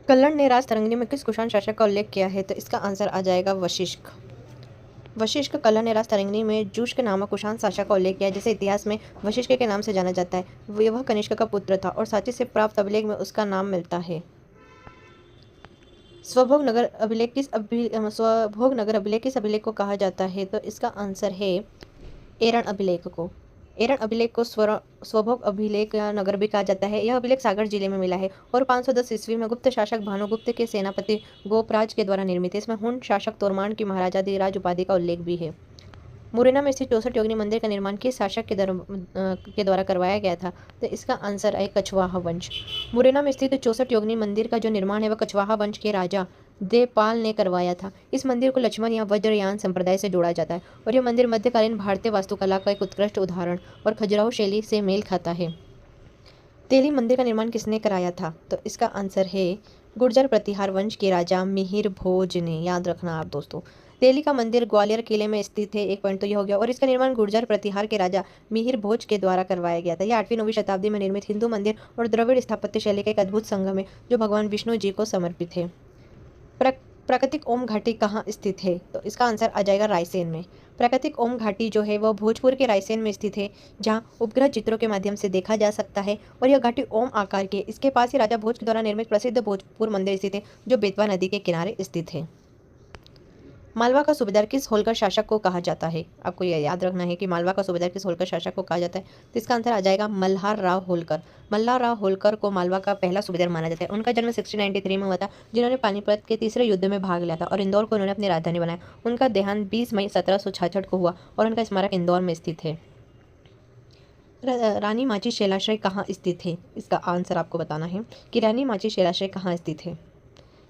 कल्लड़ ने राज तरंगिणी में किस कुषाण शासक का उल्लेख किया है? तो इसका आंसर आ जाएगा वशिष्ठ। वशिष्ठ कल्लड़ ने राज तरंगिणी में जुष्क नामक कुषाण शासक का उल्लेख किया है, जिसे इतिहास में वशिष्ठ के नाम से जाना जाता है। वह कनिष्क का पुत्र था और साथी से प्राप्त अभिलेख में उसका नाम मिलता है। स्वभोग नगर अभिलेख किस अभिलेख को कहा जाता है? तो इसका आंसर है एरण अभिलेख को। एरण अभिलेख को स्वभोग अभिलेख या नगर भी कहा जाता है। यह अभिलेख सागर जिले में मिला है और 510 ईस्वी में गुप्त शासक भानुगुप्त के सेनापति गोपराज के द्वारा निर्मित है। इसमें हुन शासक तोरमान की महाराजाधिराज उपाधि का उल्लेख भी है। मुरैना में स्थित 64 योगिनी मंदिर का निर्माण किस शासक के द्वारा करवाया गया था? तो इसका आंसर है कछवाहा वंश। मुरैना में स्थित 64 योगिनी मंदिर का जो निर्माण है वह कछवाहा वंश के राजा देवपाल ने करवाया था। इस मंदिर को लक्ष्मण या वज्रयान संप्रदाय से जोड़ा जाता है और यह मंदिर मध्यकालीन भारतीय वास्तुकला का एक उत्कृष्ट उदाहरण और खजुराहो शैली से मेल खाता है। तेली मंदिर का निर्माण किसने कराया था? तो इसका आंसर है गुर्जर प्रतिहार वंश के राजा मिहिर भोज ने। याद रखना आप दोस्तों, तेली का मंदिर ग्वालियर किले में स्थित है। एक पॉइंट तो यह हो गया। और इसका निर्माण गुर्जर प्रतिहार के राजा मिहिर भोज के द्वारा करवाया गया था। यह 8वीं-9वीं शताब्दी में निर्मित हिंदू मंदिर और द्रविड़ स्थापत्य शैली का एक अद्भुत संगम है जो भगवान विष्णु जी को समर्पित है। प्राकृतिक ओम घाटी कहाँ स्थित है? तो इसका आंसर आ जाएगा रायसेन में। प्राकृतिक ओम घाटी जो है वह भोजपुर के रायसेन में स्थित है, जहाँ उपग्रह चित्रों के माध्यम से देखा जा सकता है। और यह घाटी ओम आकार की है। इसके पास ही राजा भोज के द्वारा निर्मित प्रसिद्ध भोजपुर मंदिर स्थित है, जो बेतवा नदी के किनारे स्थित है। मालवा का सूबेदार किस होलकर शासक को कहा जाता है? आपको यह याद रखना है कि मालवा का सूबेदार किस होलकर शासक को कहा जाता है। तो इसका आंसर आ जाएगा मल्हार राव होलकर। मल्हार राव होलकर को मालवा का पहला सूबेदार माना जाता है। उनका जन्म 1693 में हुआ था, जिन्होंने पानीपत के तीसरे युद्ध में भाग लिया था और इंदौर को उन्होंने अपनी राजधानी बनाया। उनका देहांत 20 मई 1766 को हुआ और उनका स्मारक इंदौर में स्थित है। रानी माची शैलाश्रय कहाँ स्थित है? इसका आंसर आपको बताना है कि रानी माची शैलाश्रय कहाँ स्थित है।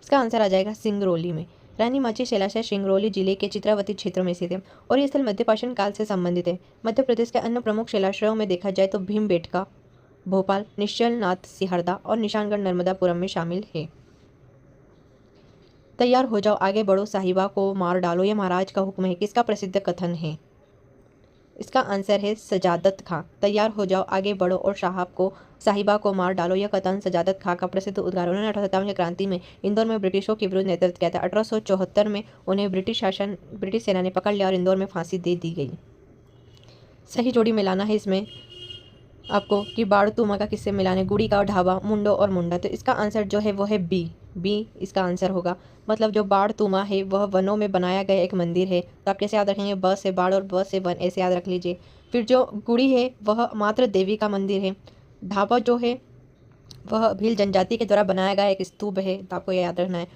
इसका आंसर आ जाएगा सिंगरौली में। रानी माची शैलाश्रय सिंगरौली जिले के चित्रावती क्षेत्र में स्थित है और ये स्थल मध्यपाषाण काल से संबंधित है। मध्य प्रदेश के अन्य प्रमुख शैलाश्रयों में देखा जाए तो भीमबेटका, भोपाल, निश्चलनाथ सिहरदा और निशानगढ़ नर्मदापुरम में शामिल है। तैयार हो जाओ आगे बढ़ो साहिबा को मार डालो, यह महाराज का हुक्म है, किसका प्रसिद्ध कथन है? इसका आंसर है सजादत खां। तैयार हो जाओ आगे बढ़ो और साहिबा को मार डालो, यह कथन सजादत खां का प्रसिद्ध उद्गार। उन्होंने 1857 की क्रांति में इंदौर में ब्रिटिशों के विरुद्ध नेतृत्व किया था। 1874 में उन्हें ब्रिटिश सेना ने पकड़ लिया और इंदौर में फांसी दे दी गई। सही जोड़ी मिलाना है इसमें आपको कि बाड़ तुमा का किससे मिलाना है? गुड़ी का ढाबा, मुंडो और मुंडा। तो इसका आंसर जो है वो है बी इसका आंसर होगा। मतलब जो बाड़ तुमा है वह वनों में बनाया गया एक मंदिर है। तो आप कैसे याद रखेंगे? ब से बाड़ और ब से वन, ऐसे याद रख लीजिए। फिर जो गुड़ी है वह मात्र देवी का मंदिर है। ढाबा जो है वह भील जनजाति के द्वारा बनाया गया एक स्तूप है, तो आपको यह याद रखना है।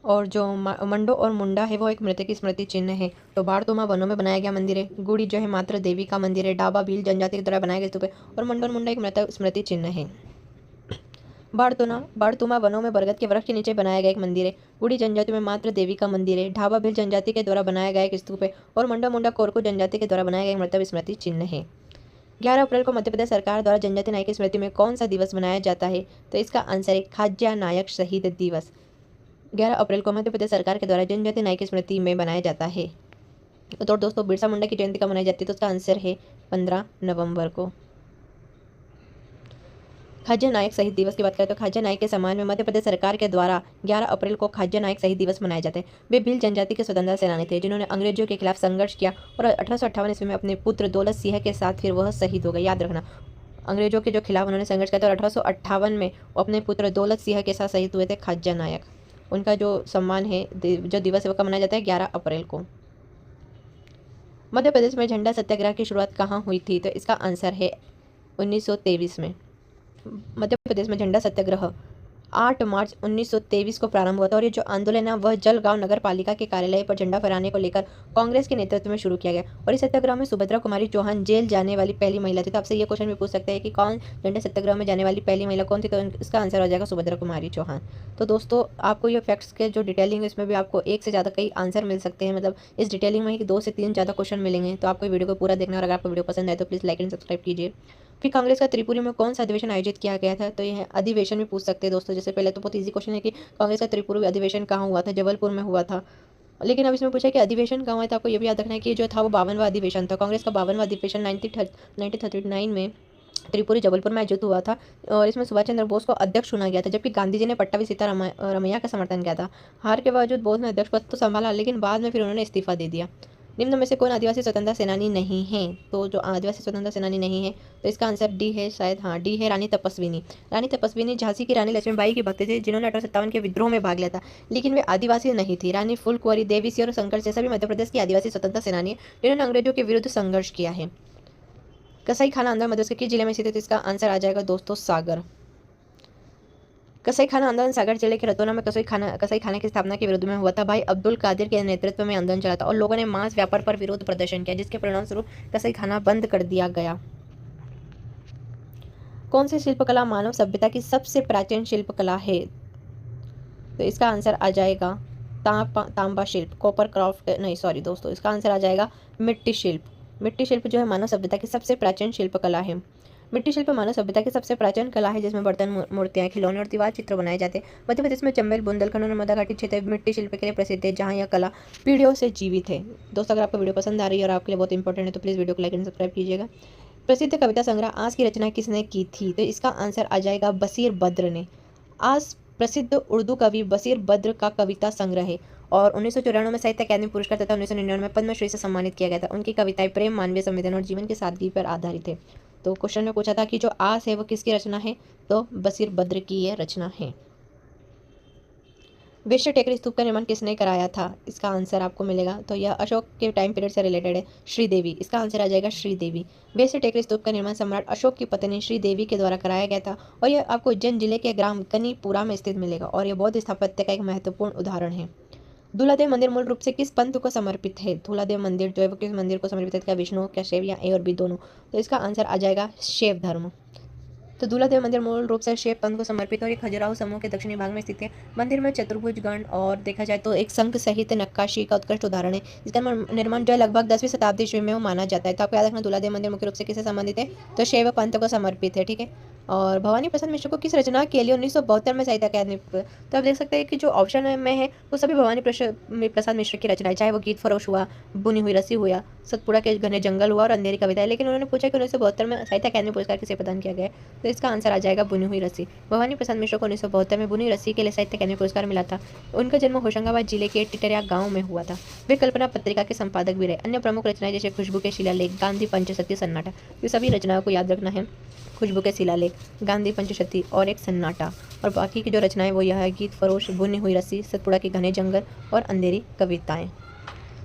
और जो मंडो और मुंडा है वो एक मृतक की स्मृति चिन्ह है। तो बाड़तुमा वनों में बनाया गया मंदिर है। गुड़ी जो है मात्र देवी का मंदिर है। डाबा भील जनजाति के द्वारा बनाया गया स्तूप है और मंडो और मुंडा एक मृतक स्मृति चिन्ह है। बाड़तुमा वनों में बरगद के वृक्ष के नीचे बनाया गया एक मंदिर है। गुड़ी जनजाति में मात्र देवी का मंदिर है। ढाबा भील जनजाति के द्वारा बनाया गया एक स्तूप है और मंडो मुंडा कोरकू जनजाति के द्वारा बनाया गया एक मृतक स्मृति चिन्ह है। 11 अप्रैल को मध्य प्रदेश सरकार द्वारा जनजाति नायक की स्मृति में कौन सा दिवस मनाया जाता है? तो इसका आंसर है खाज्या नायक शहीद दिवस। 11 अप्रैल को मध्य प्रदेश सरकार के द्वारा जनजाति नायक की स्मृति में मनाया जाता है। तो दोस्तों बिरसा मुंडा की जयंती कब मनाई जाती है? तो उसका आंसर है 15 नवंबर को। खाज्या नायक शहीद दिवस की बात करें तो खाज्या नायक के सम्मान में मध्य प्रदेश सरकार के द्वारा 11 अप्रैल को खाज्या नायक शहीद दिवस मनाए जाते हैं। वे भील जनजाति के स्वतंत्रता सेनानी थे, जिन्होंने अंग्रेजों के खिलाफ संघर्ष किया और 1858 ईस्वी में अपने पुत्र दौलत सिंह के साथ फिर वह शहीद हो गए। याद रखना, अंग्रेजों के जो खिलाफ उन्होंने संघर्ष किया था और 1858 में अपने पुत्र दौलत सिंह के साथ शहीद हुए थे खाज्या नायक। उनका जो सम्मान है, जो दिवस है, वो कब मनाया जाता है? 11 अप्रैल को। मध्य प्रदेश में झंडा सत्याग्रह की शुरुआत कहाँ हुई थी? तो इसका आंसर है 1923 में। मध्य प्रदेश में झंडा सत्याग्रह 8 मार्च 1923 को प्रारंभ हुआ था और ये जो आंदोलन है वह जलगांव नगर पालिका के कार्यालय पर झंडा फहराने को लेकर कांग्रेस के नेतृत्व में शुरू किया गया। और इस सत्याग्रह में सुभद्रा कुमारी चौहान जेल जाने वाली पहली महिला थी। तो आपसे ये क्वेश्चन भी पूछ सकते हैं कि कौन झंडा सत्याग्रह में जाने वाली पहली महिला कौन थी? तो इसका आंसर हो जाएगा सुभद्रा कुमारी चौहान। तो दोस्तों आपको ये फैक्ट्स के जो डिटेलिंग है इसमें भी आपको एक से ज़्यादा कई आंसर मिल सकते हैं। मतलब इस डिटेलिंग में 2 से 3 ज़्यादा क्वेश्चन मिलेंगे। तो आपको वीडियो को पूरा देखना है और अगर आपको वीडियो पसंद आए तो प्लीज़ लाइक एंड सब्सक्राइब कीजिए। फिर कांग्रेस का त्रिपुरी में कौन सा अधिवेशन आयोजित किया गया था? तो यह अधिवेशन भी पूछ सकते हैं दोस्तों। जैसे पहले तो बहुत ईजी क्वेश्चन है कि कांग्रेस का त्रिपुरी अधिवेशन कहाँ हुआ था? जबलपुर में हुआ था। लेकिन अब इसमें पूछा कि अधिवेशन कहाँ हुआ था, आपको ये भी याद रखना है कि जो था वो 52वां अधिवेशन था। कांग्रेस का 52वां अधिवेशन 1939 में त्रिपुरी जबलपुर में आयोजित हुआ था और इसमें सुभाष चंद्र बोस को अध्यक्ष चुना गया था, जबकि गांधी जी ने पट्टाभी सीतारमैया का समर्थन किया था। हार के बावजूद बोस ने अध्यक्ष पद तो संभाला, लेकिन बाद में फिर उन्होंने इस्तीफा दे दिया। निम्न में से कौन आदिवासी स्वतंत्रता सेनानी नहीं है? तो जो आदिवासी स्वतंत्रता सेनानी नहीं है, तो इसका आंसर डी है, शायद हाँ डी है, रानी तपस्विनी। रानी तपस्विनी झांसी की रानी लक्ष्मीबाई की भक्त थी, जिन्होंने 1857 के विद्रोह में भाग लिया था, लेकिन वे आदिवासी नहीं थी। रानी फूलकुंवरी देवी सिंह और शंकर से सभी मध्य प्रदेश की आदिवासी स्वतंत्रता सेनानी है, जिन्होंने अंग्रेजों के विरुद्ध संघर्ष किया है। कसाई खाना आंध्र प्रदेश के किस जिले में स्थित है? तो इसका आंसर आ जाएगा दोस्तों सागर। कसाई खाना आंदोलन सागर जिले के रतौना में कसाई खाने की स्थापना के विरोध में हुआ था। भाई अब्दुल कादिर के नेतृत्व में आंदोलन चला था और लोगों ने मांस व्यापार पर विरोध प्रदर्शन किया, जिसके परिणाम स्वरूप कसाई खाना बंद कर दिया गया। कौन सी शिल्पकला मानव सभ्यता की सबसे प्राचीन शिल्पकला है? तो इसका आंसर आ जाएगा तांबा शिल्प, कॉपर क्राफ्ट, नहीं सॉरी दोस्तों, इसका आंसर आ जाएगा मिट्टी शिल्प। मिट्टी शिल्प जो है मानव सभ्यता की सबसे प्राचीन शिल्पकला है। मिट्टी शिल्प मानव सभ्यता की सबसे प्राचीन कला है, जिसमें बर्तन, मूर्तियां, खिलौने और दीवार चित्र बनाए जाते हैं। मध्य प्रदेश में चंबल, बुंदेलखंड और नर्मदा घाटी क्षेत्र मिट्टी शिल्प के लिए प्रसिद्ध है, जहां यह कला पीढ़ियों से जीवित है। दोस्तों, अगर आपको वीडियो पसंद आ रही है और आपके लिए बहुत इंपॉर्टेंट है, तो प्लीज़ वीडियो को लाइक एंड सब्सक्राइब कीजिएगा। प्रसिद्ध कविता संग्रह आस की रचना किसने की थी? तो इसका आंसर आ जाएगा बशीर बद्र ने। आस प्रसिद्ध उर्दू कवि बशीर बद्र का कविता संग्रह है और 1994 में साहित्य अकादमी पुरस्कार तथा 1999 में पद्मश्री से सम्मानित किया गया था। उनकी कविताएं प्रेम, मानवीय संवेदना और जीवन की सादगी पर आधारित है। तो क्वेश्चन में पूछा था कि जो आस है वो किसकी रचना है? तो बशीर बद्र की यह रचना है। विश्व टेकरी स्तूप का निर्माण किसने कराया था? इसका आंसर आपको मिलेगा, तो यह अशोक के टाइम पीरियड से रिलेटेड है, श्रीदेवी। इसका आंसर आ जाएगा श्रीदेवी। विश्व टेकरी स्तूप का निर्माण सम्राट अशोक की पत्नी श्रीदेवी के द्वारा कराया गया था और यह आपको उज्जैन जिले के ग्राम कनीपुरा में स्थित मिलेगा और यह बौद्ध स्थापत्य का एक महत्वपूर्ण उदाहरण है। धूलादेव मंदिर मूल रूप से किस पंथ को समर्पित है? धूलादेव मंदिर जो है वो किस मंदिर को समर्पित है? क्या विष्णु, क्या शैव, या ए और बी दोनों? तो इसका आंसर आ जाएगा शैव धर्म। तो धूलादेव मंदिर मूल रूप से शैव पंथ को समर्पित और एक खजुराहो समूह के दक्षिणी भाग में स्थित है। मंदिर में चतुर्भुज गण और देखा जाए तो एक शंख सहित नक्काशी का उत्कृष्ट उदाहरण है। इसका निर्माण जो है लगभग 10वीं शताब्दी ईस्वी में माना जाता है। तो आपको याद रखना, धूलादेव मंदिर मुख्य रूप से किससे संबंधित है? तो शैव पंथ को समर्पित है, ठीक है। और भवानी प्रसाद मिश्र को किस रचना के लिए 1972 में साहित्य अकादमी, तो आप देख सकते हैं कि जो ऑप्शन में है वो सभी भवानी प्रसाद मिश्र की रचना है, चाहे वो गीत फरोश हुआ, बुनी हुई रस्सी हुआ, सतपुड़ा के घने जंगल हुआ और अंधेरी कविता है। लेकिन उन्होंने पूछा कि 1972 में साहित्य अकादमी पुरस्कार किसे प्रदान किया गया है? तो इसका आंसर आ जाएगा बुनी हुई रस्सी। भवानी प्रसाद मिश्र को 1972 में बुनी हुई रस्सी के लिए साहित्य अकादमी पुरस्कार मिला था। उनका जन्म होशंगाबाद जिले के टिटरिया गांव में हुआ था। वे कल्पना पत्रिका के संपादक भी रहे। अन्य प्रमुख रचनाएं जैसे खुशबू के शिलालेख, गांधी पंचशती, सन्नाटा, ये सभी रचनाओं को याद रखना है। खुशबू के शिलालेख, गांधी पंचशती और एक सन्नाटा, और बाकी की जो रचनाएं वो यह है गीत फरोश, बुनी हुई रस्सी, सतपुड़ा के घने जंगल और अंधेरी कविताएं।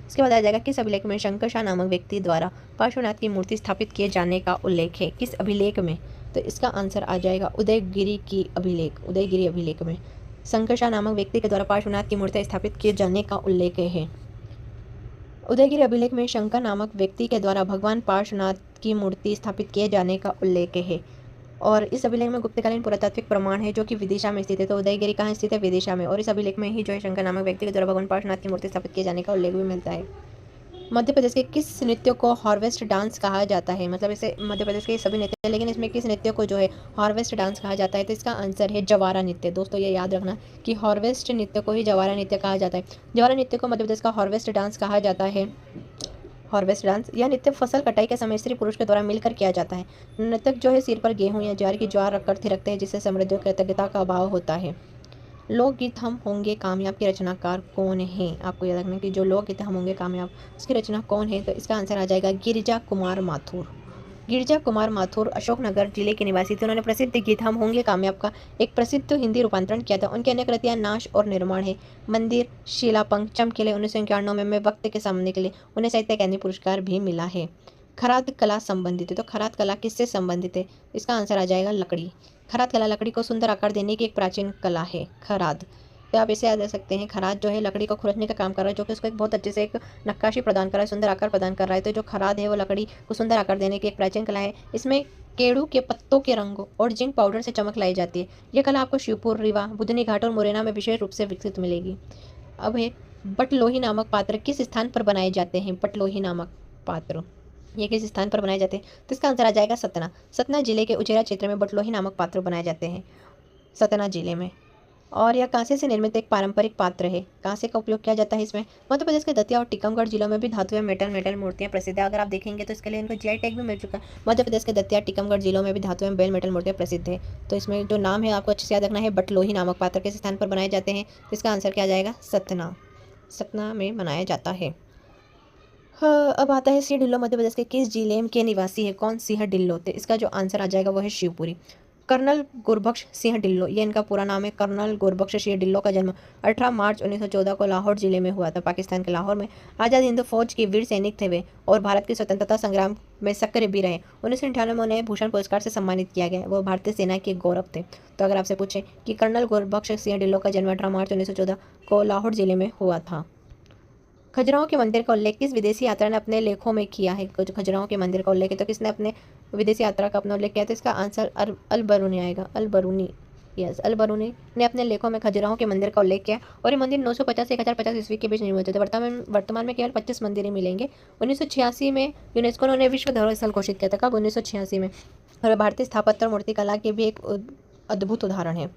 इसके बाद आ जाएगा किस अभिलेख में शंकर शाह नामक व्यक्ति द्वारा पार्श्वनाथ की मूर्ति स्थापित किए जाने का उल्लेख है? किस अभिलेख में? तो इसका आंसर आ जाएगा उदयगिरी की अभिलेख, उदयगिरी अभिलेख में शंकर शाह नामक व्यक्ति के द्वारा पार्श्वनाथ की मूर्ति स्थापित किए जाने का उल्लेख है। उदयगिरी अभिलेख में शंकर नामक व्यक्ति के द्वारा भगवान पार्श्वनाथ की मूर्ति स्थापित किए जाने का उल्लेख है और इस अभिलेख में गुप्तकालीन पुरातात्विक प्रमाण है जो कि विदिशा में स्थित है। तो उदयगिरी कहाँ स्थित है? विदिशा में। और इस अभिलेख में ही जो है शंकर नामक व्यक्ति के द्वारा भगवान पार्श्वनाथ की मूर्ति स्थापित किए जाने का उल्लेख भी मिलता है। मध्य प्रदेश के किस नृत्य को हार्वेस्ट डांस कहा जाता है? मतलब इसे मध्य प्रदेश के सभी नृत्य, लेकिन इसमें किस नृत्य को जो है हार्वेस्ट डांस कहा जाता है? तो इसका आंसर है जवारा नृत्य। दोस्तों, ये याद रखना कि हार्वेस्ट नृत्य को ही जवारा नृत्य कहा जाता है। जवारा नृत्य को मध्य प्रदेश का हार्वेस्ट डांस कहा जाता है। हार्वेस्ट डांस यह नृत्य फसल कटाई के समय स्त्री पुरुष के द्वारा मिलकर किया जाता है। नृतक जो है सिर पर गेहूं या ज्वार की ज्वार रखकर थिरकते हैं, जिससे समृद्धि और कृतज्ञता का भाव होता है। लोकगीत हम होंगे कामयाब के रचनाकार कौन है? आपको याद रखना कि जो लोकगीत हम होंगे कामयाब उसकी रचना कौन है? तो इसका आंसर आ जाएगा गिरिजा कुमार माथुर। गिरिजा कुमार माथुर अशोकनगर जिले के निवासी थे। उन्होंने प्रसिद्ध गीत हम होंगे कामयाब का एक प्रसिद्ध हिंदी रूपांतरण किया था। उनकी अन्य कृतियां नाश और निर्माण है, मंदिर, शीलापंख, चमकीले। 1991 में वक्त के सामने के लिए उन्हें साहित्य अकादमी पुरस्कार भी मिला है। खराद कला संबंधित है, तो खराद कला किससे संबंधित है? इसका आंसर आ जाएगा लकड़ी। खराद कला लकड़ी को सुंदर आकार देने की एक प्राचीन कला है, खराद। तो आप इसे याद रख सकते हैं, खराद जो है लकड़ी को खुरचने का काम कर रहा है, जो कि उसको एक बहुत अच्छे से एक नक्काशी प्रदान कर रहा है, सुंदर आकार प्रदान कर रहा है। तो जो खराद है वो लकड़ी को सुंदर आकार देने की एक प्राचीन कला है। इसमें केड़ू के पत्तों के रंगों और जिंक पाउडर से चमक लाई जाती है। यह कला आपको शिवपुर, रीवा, बुधनी घाट और मुरैना में विशेष रूप से विकसित मिलेगी। अब है बटलोही नामक पात्र किस स्थान पर बनाए जाते हैं? बटलोही नामक पात्र ये किस स्थान पर बनाए जाते हैं? तो इसका आंसर आ जाएगा सतना। सतना जिले के उचेरा क्षेत्र में बटलोही नामक पात्र बनाए जाते हैं, सतना जिले में। और यह कांसे से निर्मित एक पारंपरिक पात्र है। कांसे का उपयोग किया जाता है इसमें। मध्य प्रदेश के दतिया और टीकमगढ़ जिलों में भी धातु या मेटल मूर्तियां प्रसिद्ध है। अगर आप देखेंगे तो इसके लिए इनको जीआई टैग भी मिल चुका है। मध्य प्रदेश के दतिया टीकमगढ़ जिलों में भी धातु एवं बेल मेटल मूर्तियां प्रसिद्ध है। तो इसमें जो नाम है आपको अच्छे से याद रखना है। बटलोही नामक पात्र के स्थान पर बनाए जाते हैं। इसका आंसर क्या आ जाएगा? सतना। सतना में बनाया जाता है। हाँ, अब आता है सिंह ढिल्लो मध्य प्रदेश के किस जिले के निवासी है? कौन सिंह ढिल्लो थे? इसका जो आंसर आ जाएगा वो है शिवपुरी। कर्नल गुरबख्श सिंह ढिल्लो, ये इनका पूरा नाम है। कर्नल गुरबख्श सिंह ढिल्लो का जन्म 18 मार्च 1914 को लाहौर जिले में हुआ था, पाकिस्तान के लाहौर में। आज़ाद हिंद फौज के वीर सैनिक थे वे और भारत की स्वतंत्रता संग्राम में सक्रिय भी रहे। 1998 में उन्हें भूषण पुरस्कार से सम्मानित किया गया। वो भारतीय सेना के गौरव थे। तो अगर आपसे पूछे कि कर्नल गुरबख्श सिंह ढिल्लो का जन्म 18 मार्च 1914 को लाहौर जिले में हुआ था। खजुराहो के मंदिर का उल्लेख किस विदेशी यात्रा ने अपने लेखों में किया है? खजुराहो के मंदिर का उल्लेख है तो किसने अपने विदेशी यात्रा का अपना उल्लेख किया? तो इसका आंसर अल बरूनी आएगा। अल बरूनी, यस, अल बरूनी ने अपने लेखों में खजुराहो के मंदिर का उल्लेख किया। और ये मंदिर 950 से 1050 ईस्वी के बीच निर्मित थे। वर्तमान में केवल 25 मंदिर ही मिलेंगे। 1986 में यूनेस्को ने उन्हें विश्व धरोहर स्थल घोषित किया था। कब? 1986 में। और भारतीय स्थापत्य और मूर्तिकला के भी एक अद्भुत उदाहरण है।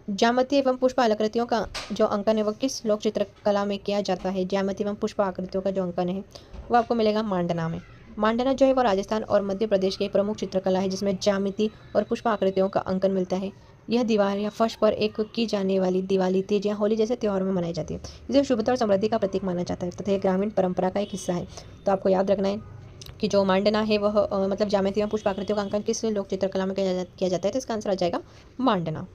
ज्यामिति एवं पुष्प आकृतियों का जो अंकन है वो किस लोक चित्रकला में किया जाता है? ज्यामिति एवं पुष्प आकृतियों का जो अंकन है वो आपको मिलेगा मांडना में। मांडना जो है वो राजस्थान और मध्य प्रदेश की एक प्रमुख चित्रकला है जिसमें ज्यामिति और पुष्प आकृतियों का अंकन मिलता है। यह दीवार या फर्श पर एक की जाने वाली दिवाली, तीज या होली जैसे त्योहारों में मनाई जाती है। इसे शुभता और समृद्धि का प्रतीक माना जाता है तथा यह ग्रामीण परंपरा का एक हिस्सा है। तो आपको याद रखना है कि जो मांडना है वह मतलब ज्यामिति एवं पुष्प आकृतियों का अंकन किस लोक चित्रकला में किया जाता है? तो इसका आंसर आ जाएगा मांडना।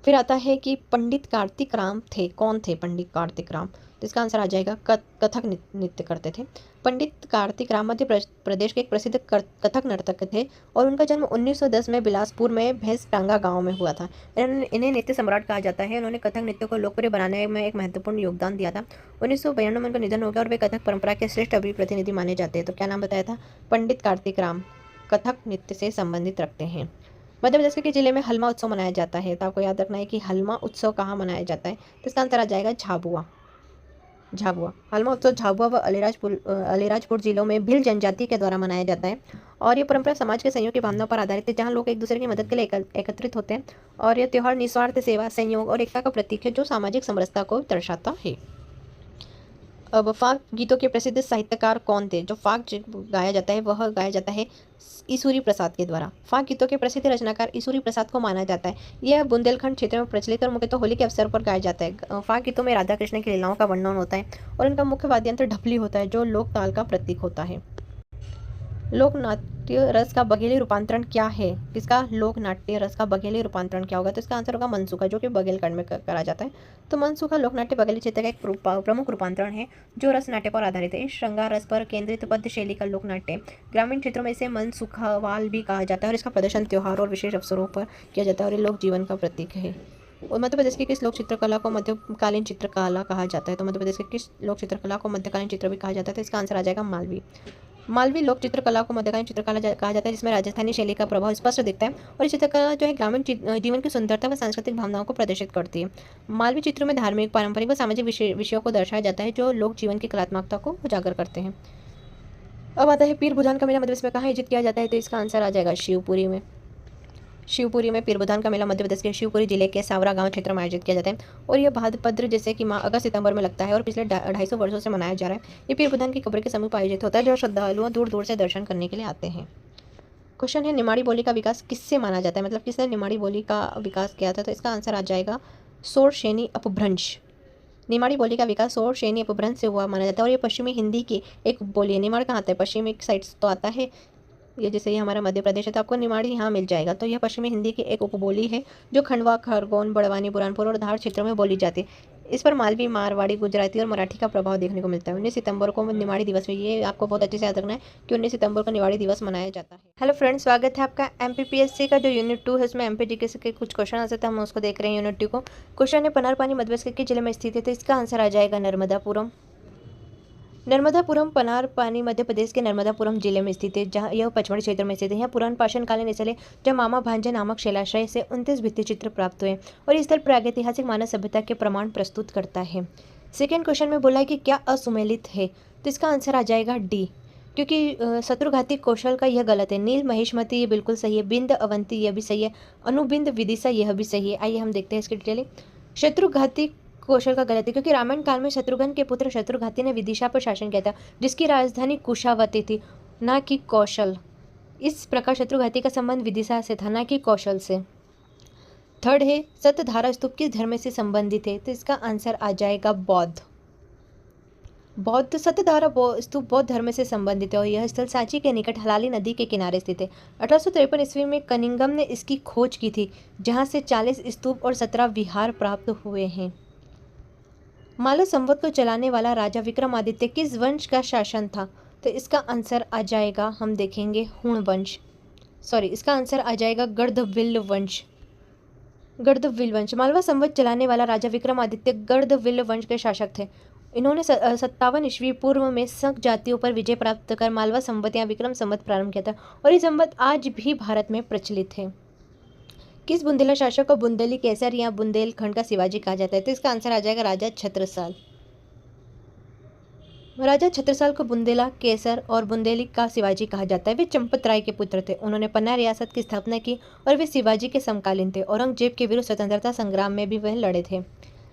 फिर आता है कि पंडित कार्तिक राम थे। कौन थे पंडित कार्तिक राम? तो इसका आंसर आ जाएगा कथक नृत्य करते थे। पंडित कार्तिक राम मध्य प्रदेश के एक प्रसिद्ध कथक नर्तक थे और उनका जन्म 1910 में बिलासपुर में भैंसटांगा गांव में हुआ था। इन्हें नृत्य सम्राट कहा जाता है। उन्होंने कथक नृत्य को लोकप्रिय बनाने में एक महत्वपूर्ण योगदान दिया था। 1992 में उनका निधन हो गया और वे कथक परंपरा के श्रेष्ठ प्रतिनिधि माने जाते हैं। तो क्या नाम बताया था? पंडित कार्तिक राम। कथक नृत्य से संबंधित रखते हैं। मध्य प्रदेश के जिले में हलमा उत्सव मनाया जाता है। तो आपको याद रखना है कि हलमा उत्सव कहाँ मनाया जाता है? तो इसका आंसर आ जाएगा झाबुआ। झाबुआ। हलमा उत्सव झाबुआ व अलीराजपुर जिलों में भिल जनजाति के द्वारा मनाया जाता है। और ये परंपरा समाज के सहयोग की भावना पर आधारित है जहाँ लोग एक दूसरे की मदद के लिए एकत्रित होते हैं। और यह त्यौहार निस्वार्थ सेवा, संयोग और एकता का प्रतीक है जो सामाजिक समरसता को दर्शाता है। अब फाग गीतों के प्रसिद्ध साहित्यकार कौन थे? जो फाग गाया जाता है वह गाया जाता है ईसूरी प्रसाद के द्वारा। फाग गीतों के प्रसिद्ध रचनाकार ईसूरी प्रसाद को माना जाता है। यह बुंदेलखंड क्षेत्र में प्रचलित और मुख्यतः होली के अवसर पर गाया जाता है। फाग गीतों में राधा कृष्ण की लीलाओं का वर्णन होता है और इनका मुख्य वाद्य यंत्र ढपली होता है जो लोक ताल का प्रतीक होता है। लोक नाट्य रस का बघेली रूपांतरण क्या है? किसका लोक नाट्य रस का बघेली रूपांतरण क्या होगा? तो इसका आंसर होगा मनसूखा, जो कि बघेलखंड में करा जाता है। तो मनसूखा लोक नाट्य बघेली क्षेत्र का एक प्रमुख रूपांतरण है जो रस नाट्य पर आधारित है। इस श्रृंगार रस पर केंद्रित पद्य शैली का लोक नाट्य। ग्रामीण क्षेत्रों में इसे मनसूखावाल भी कहा जाता है और इसका प्रदर्शन त्योहार और विशेष अवसरों पर किया जाता है और ये लोक जीवन का प्रतीक है। और मध्य प्रदेश की किस लोक चित्रकला को मध्यकालीन चित्रकला कहा जाता है? तो मध्य प्रदेश के किस लोक चित्रकला को मध्यकालीन चित्र भी कहा जाता है? तो इसका आंसर आ जाएगा मालवी। मालवी लोक चित्रकला को मध्यकालीन चित्रकला कहा जाता है जिसमें राजस्थानी शैली का प्रभाव स्पष्ट दिखता है और ये चित्रकला जो है ग्रामीण जीवन की सुंदरता व सांस्कृतिक भावनाओं को प्रदर्शित करती है। मालवी चित्रों में धार्मिक, पारंपरिक व सामाजिक विषयों को दर्शाया जाता है जो लोक जीवन की कलात्मकता को उजागर करते हैं। अब आता है पीर बुधान का मेला मध्य प्रदेश में कहाँ आयोजित किया जाता है? तो इसका आंसर आ जाएगा शिवपुरी में। शिवपुरी में पीर बुधान का मेला मध्य प्रदेश के शिवपुरी जिले के सावरा गांव क्षेत्र में आयोजित किया जाता है और यह भाद्रपद जैसे कि माह अगस्त सितंबर में लगता है और पिछले 250 वर्षों से मनाया जा रहा है। ये पीर बुधान की कब्र के समीप आयोजित होता है जो श्रद्धालुओं दूर दूर से दर्शन करने के लिए आते हैं। क्वेश्चन है निमाड़ी बोली का विकास किससे माना जाता है? मतलब किसने निमाड़ी बोली का विकास किया था? तो इसका आंसर आ जाएगा सोरशेनी अपभ्रंश। निमाड़ी बोली का विकास सोरशेनी अपभ्रंश से हुआ माना जाता है और ये पश्चिमी हिंदी की एक बोली है। निमाड़ कहाँ आता है? पश्चिमी साइड तो आता है, ये जैसे ये हमारा मध्य प्रदेश है तो आपको निमाड़ी यहाँ मिल जाएगा। तो यह पश्चिमी हिंदी की एक उपबोली है जो खंडवा, खरगोन, बड़वानी, बुरहानपुर और धार क्षेत्रों में बोली जाती है। इस पर मालवी, मारवाड़ी, गुजराती और मराठी का प्रभाव देखने को मिलता है। 19 सितंबर को निमाड़ी दिवस में, ये आपको बहुत अच्छे से याद रखना है कि 19 सितंबर को निमाड़ी दिवस मनाया जाता है। हेलो फ्रेंड्स, स्वागत है आपका MPPSC का जो यूनिट 2 है उसमें MPGK के कुछ क्वेश्चन आ सकते हैं, हम उसको देख रहे हैं यूनिट 2 को। क्वेश्चन है पनारपानी मध्य प्रदेश के जिले में स्थित है? तो इसका आंसर आ जाएगा नर्मदापुरम। नर्मदापुरम पनारपानी मध्य प्रदेश के नर्मदापुरम जिले में स्थित है जहाँ यह पचमढ़ी क्षेत्र में स्थित है। यहाँ पुरान पाषाण कालीन स्थल है जहाँ मामा भांजा नामक शिलाश्रय से 29 भित्ति चित्र प्राप्त हुए और इस स्थल प्रागैतिहासिक मानव सभ्यता के प्रमाण प्रस्तुत करता है। सेकेंड क्वेश्चन में बोला है कि क्या असुमेलित है? तो इसका आंसर आ जाएगा डी, क्योंकि शत्रुघाती कौशल का यह गलत है। नील महेशमती ये बिल्कुल सही है। बिंद अवंती यह भी सही है। अनुबिंद विदिशा यह भी सही है। आइए हम देखते हैं इसकी डिटेलिंग। शत्रुघाती कौशल का गलत है क्योंकि रामायण काल में शत्रुघ्न के पुत्र शत्रुघाती ने विदिशा पर शासन किया था, जिसकी राजधानी कुशावती थी, ना कि कौशल। इस प्रकार शत्रुघाती का संबंध विदिशा से था, ना कि कौशल से। थर्ड है, सतधारा स्तूप किस धर्म से संबंधित है? तो इसका आंसर आ जाएगा बौद्ध। बौद्ध सतधारा स्तूप बौद्ध धर्म से संबंधित है और यह स्थल सांची के निकट हलाली नदी के किनारे स्थित है। 1853 ईस्वी में कनिंगम ने इसकी खोज की थी, जहां से 40 स्तूप और 17 विहार प्राप्त हुए हैं। मालव संवत को चलाने वाला राजा विक्रमादित्य किस वंश का शासन था? तो इसका आंसर आ जाएगा, हम देखेंगे, हुण वंश। सॉरी, इसका आंसर आ जाएगा गर्दविल्ल वंश। गर्दविल्ल वंश। मालवा संवत चलाने वाला राजा विक्रमादित्य गर्दविल्ल वंश के शासक थे। इन्होंने 57 ईस्वी पूर्व में संघ जातियों पर विजय प्राप्त कर मालवा संवत या विक्रम संवत प्रारंभ किया था और ये संवत आज भी भारत में प्रचलित है। किस बुंदेला शासक को बुंदेली केसर या बुंदेलखंड का शिवाजी कहा जाता है? तो इसका आंसर आ जाएगा राजा छत्रसाल। राजा छत्रसाल को बुंदेला केसर और बुंदेली का शिवाजी कहा जाता है। वे चंपत राय के पुत्र थे। उन्होंने पन्ना रियासत की स्थापना की और वे शिवाजी के समकालीन थे। औरंगजेब के विरुद्ध स्वतंत्रता संग्राम में भी वह लड़े थे।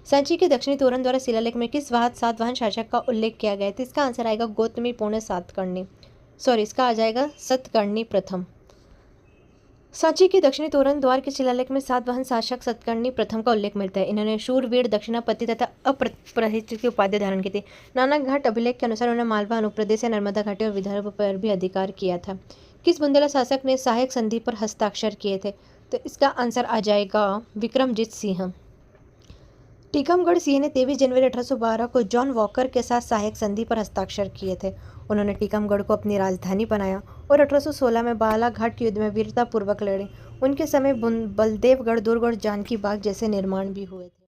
सांची के दक्षिणी तोरण द्वारा शिलालेख में किस सातवाहन शासक का उल्लेख किया गया है? तो इसका आंसर आएगा गौतमी पूर्ण सातकर्णी। सॉरी, इसका आ जाएगा सतकर्णी प्रथम। सांची के दक्षिणी तोरण द्वार के शिलालेख में सातवाहन शासक सतकर्णी प्रथम का उल्लेख मिलता है। इन्होंने शूरवीर, दक्षिणापति तथा अप्रतिष्ठित की उपाधि धारण की थी। नाना घाट अभिलेख के अनुसार उन्होंने मालवा, अनुप्रदेश या नर्मदा घाटी और विदर्भ पर भी अधिकार किया था। किस बुंदेला शासक ने सहायक संधि पर हस्ताक्षर किए थे? तो इसका आंसर आ जाएगा विक्रमजीत सिंह। टीकमगढ़ सिंह ने 23 जनवरी 1812 को जॉन वॉकर के साथ सहायक संधि पर हस्ताक्षर किए थे। उन्होंने टीकमगढ़ को अपनी राजधानी बनाया और 1816 में बालाघाट युद्ध में वीरतापूर्वक लड़े। उनके समय बलदेवगढ़ दुर्ग और जानकी बाग जैसे निर्माण भी हुए थे।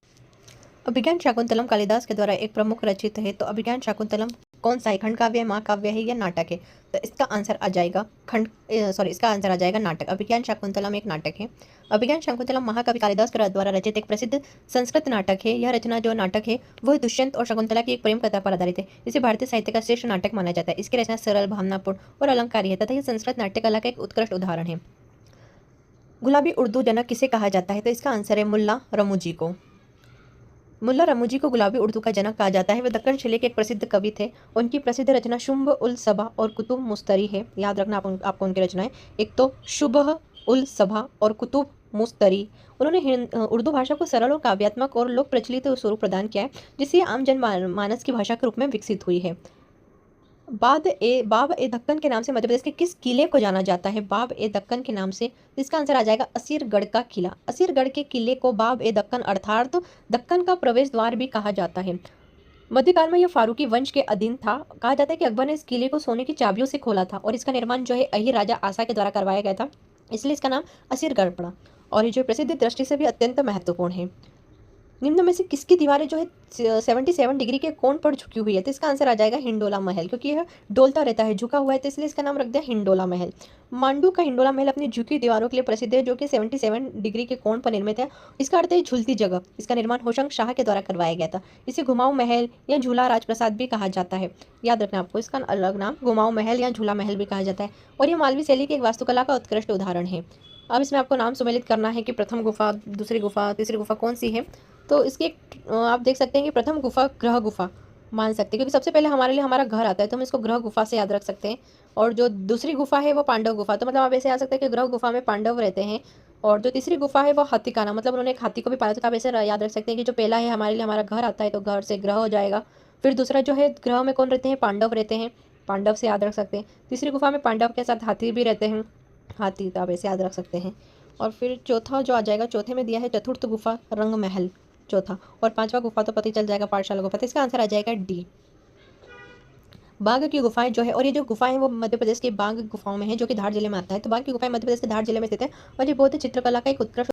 अभिज्ञान शाकुंतलम कालिदास के द्वारा एक प्रमुख रचित है, तो अभिज्ञान शाकुंतलम कौन सा है? खंड काव्य है, महाकाव्य है या नाटक है? तो इसका आंसर आ जाएगा इसका आंसर आ जाएगा नाटक। अभिज्ञान शाकुंतलम एक नाटक है। अभिज्ञान शाकुंतलम महाकवि कालिदास के द्वारा रचित एक प्रसिद्ध संस्कृत नाटक है। यह रचना जो नाटक है वह दुष्यंत और शकुंतला की एक प्रेम कथा पर आधारित है। इसे भारतीय साहित्य का श्रेष्ठ नाटक माना जाता है। इसकी रचना सरल, भावनापूर्ण और अलंकारी है तथा यह संस्कृत नाट्य कला का एक उत्कृष्ट उदाहरण है। गुलाबी उर्दू जनक किसे कहा जाता है? तो इसका आंसर है मुल्ला रमूजी को। मुल्ला रमूजी को गुलाबी उर्दू का जनक कहा जाता है। वे दक्कन शैली के एक प्रसिद्ध कवि थे। उनकी प्रसिद्ध रचना शुंभ उल सबा और कुतुब मुस्तरी है। याद रखना आपको उनकी रचनाएं। एक तो शुभ उल सबा और कुतुब मुस्तरी। उन्होंने उर्दू भाषा को सरल और काव्यात्मक और लोक प्रचलित स्वरूप प्रदान किया है, जिससे आम जनमानस की भाषा के रूप में विकसित हुई है। बाब ए दक्कन के नाम से मध्य प्रदेश के किस किले को जाना जाता है? बाब ए दक्कन के नाम से, इसका आंसर आ जाएगा असीरगढ़ का किला। असीरगढ़ के किले को बाब ए दक्कन अर्थात दक्कन का प्रवेश द्वार भी कहा जाता है। मध्यकाल में यह फारूकी वंश के अधीन था। कहा जाता है कि अकबर ने इस किले को सोने की चाबियों से खोला था और इसका निर्माण जो है अहीर राजा आसा के द्वारा करवाया गया था, इसलिए इसका नाम असीरगढ़ पड़ा। और ये जो प्रसिद्ध दृष्टि से भी अत्यंत महत्वपूर्ण है। निम्न में से किसकी दीवारें जो है 77 डिग्री के कोण पर झुकी हुई है? तो इसका आंसर आ जाएगा हिंडोला महल, क्योंकि यह डोलता रहता है, झुका हुआ है, तो इसलिए इसका नाम रख दिया हिंडोला महल। मांडू का हिंडोला महल अपनी झुकी दीवारों के लिए प्रसिद्ध है, जो कि 77 डिग्री के कोण पर निर्मित है। इसका अर्थ है झूलती जगह। इसका निर्माण होशंग शाह के द्वारा करवाया गया था। इसे घुमाऊ महल या झूला राजप्रसाद भी कहा जाता है। याद रखना आपको, इसका अलग नाम घुमाऊ महल या झूला महल भी कहा जाता है। और यह मालवी शैली की एक वास्तुकला का उत्कृष्ट उदाहरण है। अब इसमें आपको नाम सम्मिलित करना है कि प्रथम गुफा, दूसरी गुफा, तीसरी गुफा कौन सी है। तो इसकी आप देख सकते हैं कि प्रथम गुफा ग्रह गुफा मान सकते हैं, क्योंकि सबसे पहले हमारे लिए हमारा घर आता है, तो हम इसको ग्रह गुफा से याद रख सकते हैं। और जो दूसरी गुफा है वो पांडव गुफा, तो मतलब आप ऐसे याद सकते हैं कि ग्रह गुफा में पांडव रहते हैं। और जो तीसरी गुफा है वो हाथीखाना, मतलब उन्होंने एक हाथी को भी पाला, तो आप ऐसे याद रख सकते हैं कि जो पहला है हमारे लिए हमारा घर आता है, तो घर से ग्रह हो जाएगा। फिर दूसरा जो है ग्रह में कौन रहते हैं? पांडव रहते हैं, पांडव से याद रख सकते हैं। तीसरी गुफा में पांडव के साथ हाथी भी रहते हैं, हाथी, तो आप ऐसे याद रख सकते हैं। और फिर चौथा जो आ जाएगा, चौथे में दिया है चतुर्थ गुफा रंग महल चौथा। और पांचवा गुफा तो पता ही चल जाएगा पाठशाला गुफा, तो इसका आंसर आ जाएगा डी। बाघ की गुफाएं जो है, और ये जो गुफाएं हैं वो मध्य प्रदेश के बाघ गुफाओं में है, जो कि धार जिले में आता है। तो बाघ की गुफाएं मध्य प्रदेश के धार जिले में स्थित है और ये बौद्ध चित्रकला का एक उत्कृष्ट